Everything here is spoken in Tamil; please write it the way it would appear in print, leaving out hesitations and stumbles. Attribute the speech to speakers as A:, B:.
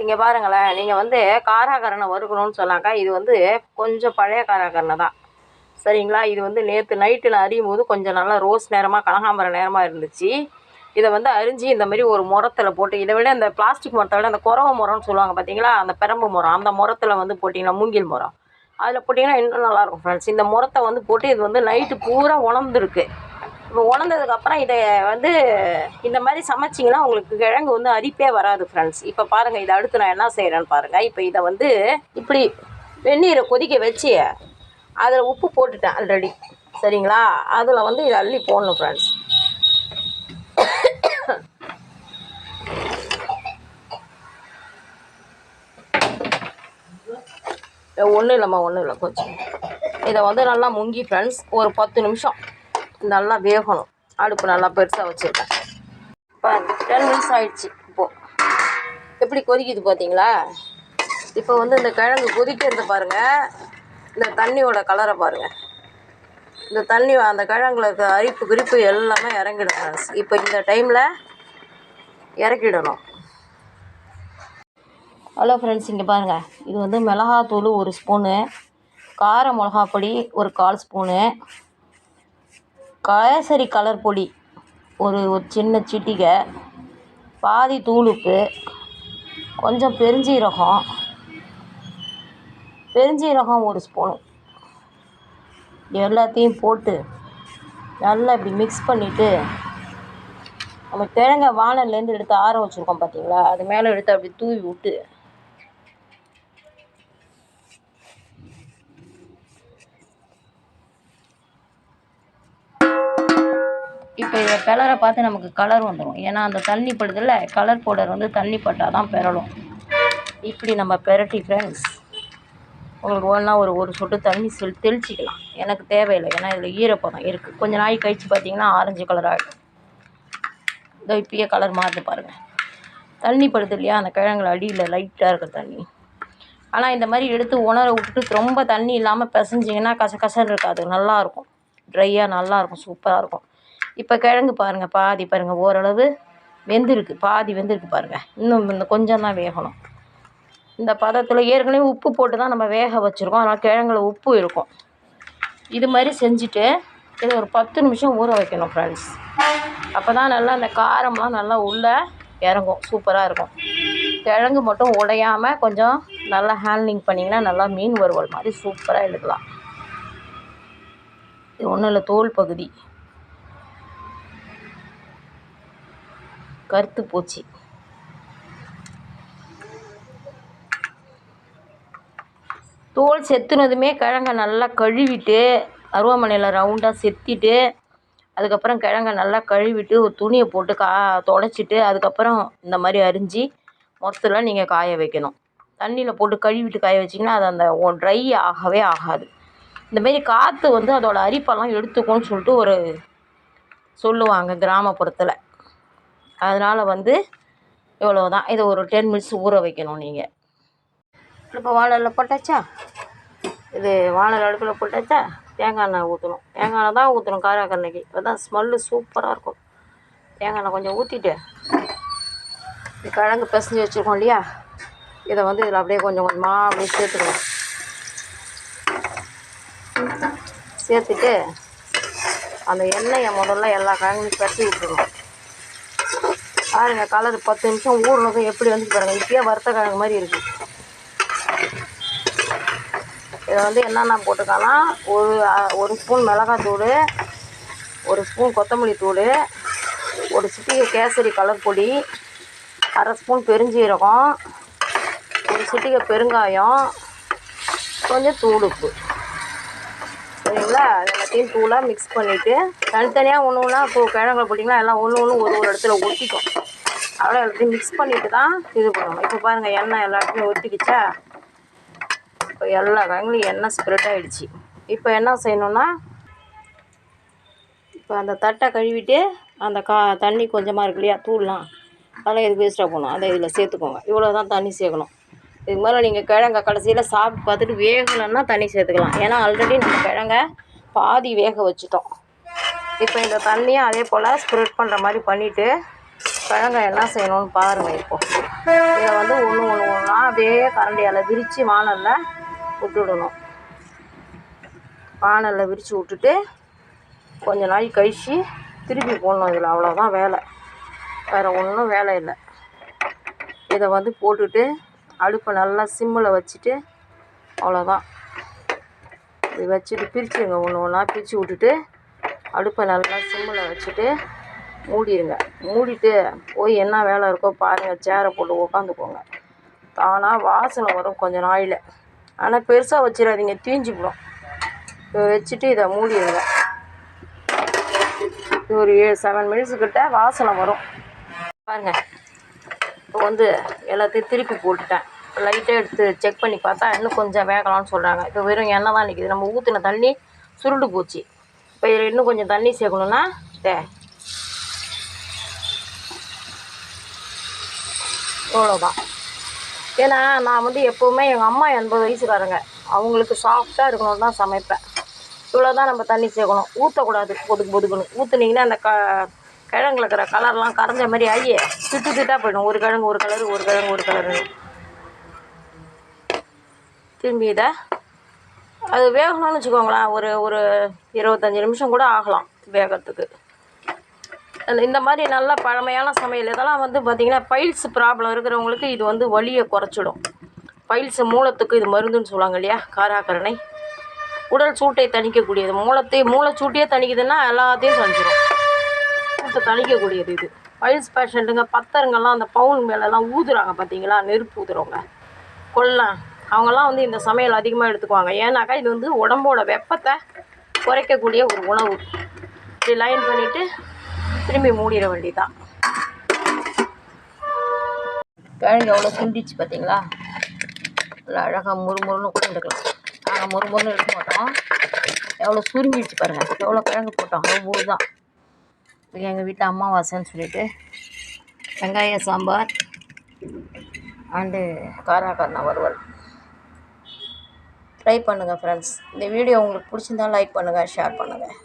A: இங்கே பாருங்களேன், நீங்கள் வந்து காராக்கரணை வறுக்கணும்னு சொன்னாக்கா இது வந்து கொஞ்சம் பழைய காராக்கரணை தான் சரிங்களா. இது வந்து நேற்று நைட்டு நான் அறியும் போது கொஞ்சம் நல்லா ரோஸ் நேரமாக கனகாம்பரம் நேரமாக இருந்துச்சு. இதை வந்து அரிஞ்சு இந்த மாதிரி ஒரு முரத்தில் போட்டு, இதை விட இந்த பிளாஸ்டிக் முரத்தை விட அந்த குறவை முரம்னு சொல்லுவாங்க பார்த்தீங்களா, அந்த பெரம்பு முரம், அந்த முரத்தில் வந்து போட்டிங்கன்னா மூங்கில் முரம் அதில் போட்டிங்கன்னா இன்னும் நல்லாயிருக்கும் ஃப்ரெண்ட்ஸ். இந்த முரத்தை வந்து போட்டு இது வந்து நைட்டு பூரா உணர்ந்துருக்கு. இப்போ உணர்ந்ததுக்கப்புறம் இதை வந்து இந்த மாதிரி சமைச்சிங்கன்னா உங்களுக்கு கிழங்கு வந்து அரிப்பே வராது ஃப்ரெண்ட்ஸ். இப்போ பாருங்கள், இதை அடுத்து நான் என்ன செய்கிறேன்னு பாருங்கள். இப்போ இதை வந்து இப்படி வெந்நீரை கொதிக்க வச்சு அதில் உப்பு போட்டுட்டேன் ஆல்ரெடி சரிங்களா. அதில் வந்து இதை அள்ளி போடணும் ஃப்ரெண்ட்ஸ். ஒன்றும் இல்லை கொஞ்சம் இதை வந்து நல்லா முங்கி ஃப்ரெண்ட்ஸ் ஒரு 10 நிமிஷம் நல்லா வேகணும். அடுப்பு நல்லா பெருசாக வச்சுருக்கேன். இப்போ 10 மினிட்ஸ் ஆகிடுச்சு. இப்போது எப்படி கொதிக்குது பார்த்தீங்களா. இப்போ வந்து இந்த கிழங்கு கொதிக்கிறது பாருங்கள், இந்த தண்ணியோட கலரை பாருங்கள். இந்த தண்ணி அந்த கிழங்குல இருக்க அரிப்பு குறிப்பு எல்லாமே இறங்கிடும் ஃப்ரெண்ட்ஸ். இப்போ இந்த டைமில் இறக்கிடணும். ஹலோ ஃப்ரெண்ட்ஸ், இங்கே பாருங்கள், இது வந்து மிளகாத்தூள் 1 ஸ்பூனு, கார மிளகாப்பொடி ஒரு 1/4 ஸ்பூனு, கேசரி கலர் பொடி ஒரு சின்ன சிட்டிகை, பாதி தூளுப்பு, கொஞ்சம் பெருஞ்சீரகம் 1 ஸ்பூனு, எல்லாத்தையும் போட்டு நல்லா இப்படி மிக்ஸ் பண்ணிவிட்டு நம்ம கிழங்க வானல்லேருந்து எடுத்து ஆற வச்சுருக்கோம் பார்த்தீங்களா, அது மேலே எடுத்து அப்படி தூவி விட்டு இப்போ இதை கலரை பார்த்து நமக்கு கலர் வந்துடும். ஏன்னா அந்த தண்ணி படுதில்ல, கலர் பவுடர் வந்து தண்ணி பட்டால் தான் பெறலும். இப்படி நம்ம பெரட்டி ஃப்ரெண்ட்ஸ் உங்களுக்கு ஒன்றா ஒரு சொட்டு தண்ணி தெளிச்சிக்கலாம். எனக்கு தேவையில்லை, ஏன்னா இதில் ஈரப்பதம் இருக்குது. கொஞ்சம் நாள் கழித்து பார்த்தீங்கன்னா ஆரஞ்சு கலர் ஆகிடும். இதோ இப்பயே கலர் மாறுது பாருங்கள். தண்ணி படுது இல்லையா அந்த கிழங்குல அடியில் லைட்டாக இருக்கிற தண்ணி. ஆனால் இந்த மாதிரி எடுத்து உணர விட்டுட்டு ரொம்ப தண்ணி இல்லாமல் பிசைஞ்சிங்கன்னா கசகசன்னு இருக்காது, நல்லாயிருக்கும். ட்ரையாக நல்லாயிருக்கும், சூப்பராக இருக்கும். இப்போ கிழங்கு பாருங்கள், பாதி பாருங்கள் ஓரளவு வெந்திருக்கு, பாதி வெந்திருக்கு பாருங்கள். இன்னும் இந்த கொஞ்சம் தான் வேகணும். இந்த பதத்தில் ஏற்கனவே உப்பு போட்டு தான் நம்ம வேக வச்சுருக்கோம், அதனால் கிழங்குல உப்பு இருக்கும். இது மாதிரி செஞ்சுட்டு இதை ஒரு 10 நிமிஷம் ஊற வைக்கணும் ஃப்ரெண்ட்ஸ். அப்போ தான் நல்லா அந்த காரம்லாம் நல்லா உள்ளே இறங்கும், சூப்பராக இருக்கும். கிழங்கு மட்டும் உடையாமல் கொஞ்சம் நல்லா ஹேண்ட்லிங் பண்ணிங்கன்னா நல்லா மீன் வறுவல் மாதிரி சூப்பராக எடுக்கலாம். இது ஒன்றும் இல்லை, தோல் பகுதி கருத்து போச்சு. தோல் செத்துனதுமே கிழங்க நல்லா கழுவிட்டு அருவாமனையில் ரவுண்டாக செத்திட்டு அதுக்கப்புறம் கிழங்க நல்லா கழுவிட்டு ஒரு துணியை போட்டு தொடச்சிட்டு அதுக்கப்புறம் இந்த மாதிரி அரிஞ்சு மொத்தத்தில் நீங்கள் காய வைக்கணும். தண்ணியில் போட்டு கழுவிட்டு காய வச்சிங்கன்னா அது அந்த ட்ரை ஆகவே ஆகாது. இந்தமாரி காற்று வந்து அதோட அரிப்பெல்லாம் எடுத்துக்கும்னு சொல்லிட்டு ஒரு சொல்லுவாங்க கிராமப்புறத்தில். அதனால் வந்து இவ்வளோ தான். இதை ஒரு 10 மினிட்ஸ் ஊற வைக்கணும் நீங்கள். இப்போ வானலில் போட்டாச்சா, இது வானல் அடுப்பில் போட்டாச்சா, தேங்காய் எண்ணெய் ஊற்றணும். தேங்காய் எண்ணெய் தான் ஊற்றணும் காராக்கரணைக்கு, அதுதான் ஸ்மெல்லு சூப்பராக இருக்கும். தேங்காய் எண்ணெய் கொஞ்சம் ஊற்றிட்டு கிழங்கு பிசைஞ்சு வச்சுருக்கோம் இல்லையா, இதை வந்து இதில் அப்படியே கொஞ்சம் கொஞ்சமாக அப்படியே சேர்த்துக்கணும். சேர்த்துட்டு அந்த எண்ணெயை முதல்ல எல்லா கிழங்கையும் பரட்டி விட்டுருணும். பாருங்கள் கலர் 10 நிமிஷம் ஊறினதும் எப்படி வந்து பாருங்கள், இப்பயே வறுத்த கிழங்கு மாதிரி இருக்குது. இதை வந்து என்னென்ன போட்டுக்கானா, ஒரு ஸ்பூன் மிளகாத்தூள், 1 ஸ்பூன் கொத்தமல்லி தூள், 1 சிட்டிகை கேசரி கலர் பொடி, 1/2 ஸ்பூன் பெருஞ்சீரகம், 1 சிட்டிகை பெருங்காயம், கொஞ்சம் தூளுப்பு சரிங்களா. எல்லாத்தையும் தூளாக மிக்ஸ் பண்ணிவிட்டு தனித்தனியாக ஒன்று இப்போ கிழங்குல போட்டிங்கன்னா எல்லாம் ஒன்று ஒரு இடத்துல ஒட்டிக்கும். அவ்வளோ எல்லாத்தையும் மிக்ஸ் பண்ணிவிட்டு தான் இது பண்ணணும். இப்போ பாருங்கள் எண்ணெய் எல்லாத்தையும் ஒட்டிக்கிச்சா, இப்போ எல்லா கிழங்குலையும் எண்ணெய் ஸ்ப்ரெட் ஆகிடுச்சு. இப்போ என்ன செய்யணுன்னா, இப்போ அந்த தட்டை கழுவிட்டு அந்த தண்ணி கொஞ்சமாக இருக்கு இல்லையா தூள்லாம், அதெல்லாம் எது வேஸ்ட்டாக போகணும், அதை இதில் சேர்த்துக்கோங்க. இவ்வளோ தான் தண்ணி சேர்க்கணும். இதுக்கு மேலே நீங்கள் கிழங்க கடைசியில் சாப்பிட்டு பார்த்துட்டு வேகலைன்னா தண்ணி சேர்த்துக்கலாம். ஏன்னா ஆல்ரெடி நம்ம கிழங்க பாதி வேக வச்சுட்டோம். இப்போ இந்த தண்ணியை அதே போல் ஸ்ப்ரெட் பண்ணுற மாதிரி பண்ணிவிட்டு கிழங்க என்ன செய்யணும்னு பாருங்கள். இப்போது இதை வந்து ஒன்று அதே கரண்டியால் விரித்து வானலில் விட்டுடணும். வானலில் விரித்து விட்டுட்டு கொஞ்ச நாள் கழித்து திருப்பி போடணும். இதில் அவ்வளோதான் வேலை, வேறு ஒன்றும் வேலை இல்லை. இதை வந்து போட்டுட்டு அடுப்பை நல்லா சிம்மில் வச்சுட்டு அவ்வளோதான். இது வச்சுட்டு பிரிச்சுருங்க, ஒன்று ஒன்றா பிரித்து விட்டுட்டு அடுப்பை நல்லா சிம்மில் வச்சுட்டு மூடிடுங்க. மூடிட்டு போய் என்ன வேலை இருக்கோ பாருங்கள், சேரை போட்டு உக்காந்துக்கோங்க. தானாக வாசனை வரும் கொஞ்ச நாளில். ஆனால் பெருசாக வச்சிடாதீங்க, தீஞ்சிவிடும். வச்சுட்டு இதை மூடிடுங்க. இது ஒரு 7 மினிட்ஸு கிட்ட வாசனை வரும் பாருங்கள். இப்போ வந்து எல்லாத்தையும் திருப்பி போட்டுட்டேன். லைட்டாக எடுத்து செக் பண்ணி பார்த்தா இன்னும் கொஞ்சம் வேகலாம்னு சொல்கிறாங்க. இப்போ வெறும் எண்ணெய் தான் நிற்கிது. நம்ம ஊற்றின தண்ணி சுருண்டு போச்சு. இப்போ இதில் இன்னும் கொஞ்சம் தண்ணி சேர்க்கணுன்னா இவ்வளோதான். ஏன்னா நான் வந்து எப்போவுமே எங்கள் அம்மா 80 வயசுக்காரங்க, அவங்களுக்கு சாஃப்டாக இருக்கணும் தான் சமைப்பேன். இவ்வளோ தான் நம்ம தண்ணி சேர்க்கணும், ஊற்றக்கூடாது. பொதுக்குன்னு ஊற்றுனீங்கன்னா அந்த கிழங்குல இருக்கிற கலர்லாம் கரைஞ்ச மாதிரி ஆகி திட்டாக போயிடும். ஒரு கிழங்கு ஒரு கலரு, ஒரு கிழங்கு ஒரு கலரு. திரும்பி இதை அது வேகணும்னு வச்சுக்கோங்களேன், ஒரு 25 நிமிஷம் கூட ஆகலாம் வேகத்துக்கு. இந்த மாதிரி நல்ல பழமையான சமையல் இதெல்லாம் வந்து பார்த்திங்கன்னா பைல்ஸ் ப்ராப்ளம் இருக்கிறவங்களுக்கு இது வந்து வலியை குறைச்சிடும். பைல்ஸ் மூலத்துக்கு இது மருந்துன்னு சொல்லுவாங்க இல்லையா, காராக்கரணை. உடல் சூட்டை தணிக்கக்கூடியது. மூளைச்சூட்டையே தணிக்குதுன்னா எல்லாத்தையும் தணிச்சிடும். சூட்டை தணிக்கக்கூடியது இது. பைல்ஸ் பேஷண்ட்டுங்க, பத்தருங்கெல்லாம் அந்த பவுன் மேலெல்லாம் ஊதுறாங்க பார்த்தீங்களா, நெருப்பு ஊதுறவங்க கொல்லாம், அவங்கெல்லாம் வந்து இந்த சமையல் அதிகமாக எடுத்துக்குவாங்க. ஏன்னாக்கா இது வந்து உடம்போட வெப்பத்தை குறைக்கக்கூடிய ஒரு உணவு. இப்படி லைன் பண்ணிவிட்டு திரும்பி மூடிட வேண்டியதான். கிழங்கு எவ்வளோ சுண்டிச்சு பார்த்தீங்களா, நல்லா அழகாக முறுமுறுன்னு கூட எடுக்கலாம். நாங்கள் முறுமுறுன்னு எடுக்க மாட்டோம். எவ்வளோ சுருங்கிடுச்சு பாருங்கள், எவ்வளோ கிழங்கு போட்டோம், அவ்வளோ தான். எங்கள் வீட்டில் அமாவாசைன்னு சொல்லிட்டு வெங்காய சாம்பார் அண்டு காராக்கரணை வறுவல். ட்ரை பண்ணுங்கள் ஃப்ரெண்ட்ஸ். இந்த வீடியோ உங்களுக்கு பிடிச்சிருந்தால் லைக் பண்ணுங்கள், ஷேர் பண்ணுங்கள்.